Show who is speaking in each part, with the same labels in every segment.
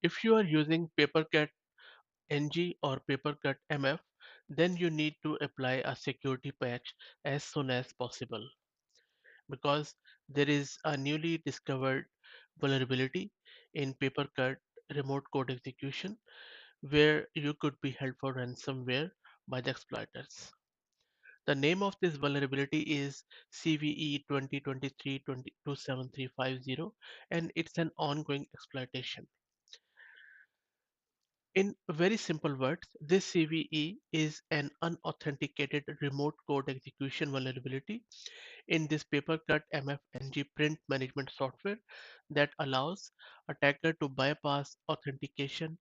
Speaker 1: If you are using PaperCut NG or PaperCut MF, then you need to apply a security patch as soon as possible because there is a newly discovered vulnerability in PaperCut remote code execution where you could be held for ransomware by the exploiters. The name of this vulnerability is CVE 2023-27350 and it's an ongoing exploitation. In very simple words, this CVE is an unauthenticated remote code execution vulnerability in this PaperCut MFNG print management software that allows attacker to bypass authentication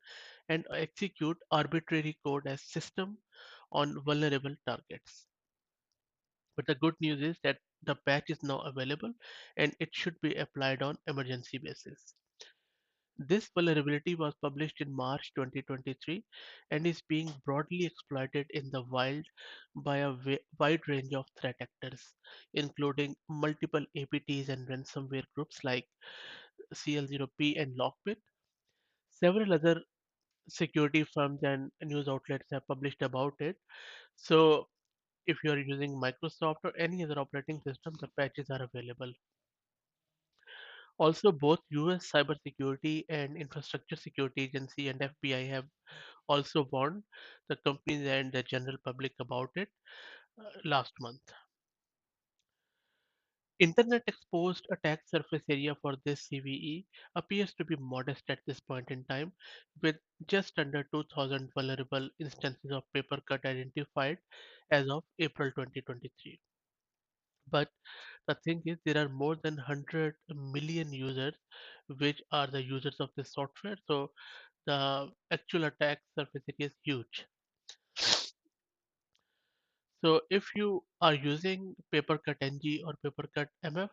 Speaker 1: and execute arbitrary code as system on vulnerable targets. But the good news is that the patch is now available and it should be applied on emergency basis. This vulnerability was published in March 2023 and is being broadly exploited in the wild by a wide range of threat actors, including multiple APTs and ransomware groups like CL0P and Lockbit. Several other security firms and news outlets have published about it. So if you are using Microsoft or any other operating system, the patches are available. Also, both US Cybersecurity and Infrastructure Security Agency and FBI have also warned the companies and the general public about it last month. Internet exposed attack surface area for this CVE appears to be modest at this point in time, with just under 2,000 vulnerable instances of PaperCut identified as of April 2023. But the thing is, there are more than 100 million users, which are the users of this software. So the actual attack surface area is huge. So if you are using PaperCut NG or PaperCut MF,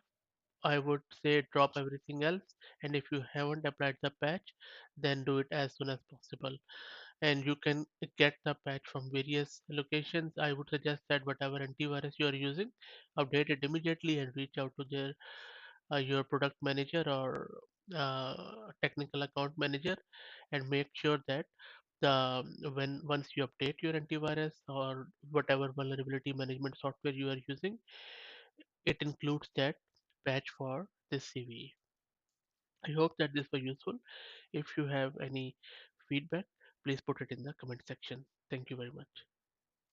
Speaker 1: I would say drop everything else. And if you haven't applied the patch, then do it as soon as possible. And you can get the patch from various locations. I would suggest that whatever antivirus you are using, update it immediately and reach out to your product manager or technical account manager and make sure that when once you update your antivirus or whatever vulnerability management software you are using, it includes that patch for this CVE. I hope that this was useful. If you have any feedback, please put it in the comment section. Thank you very much.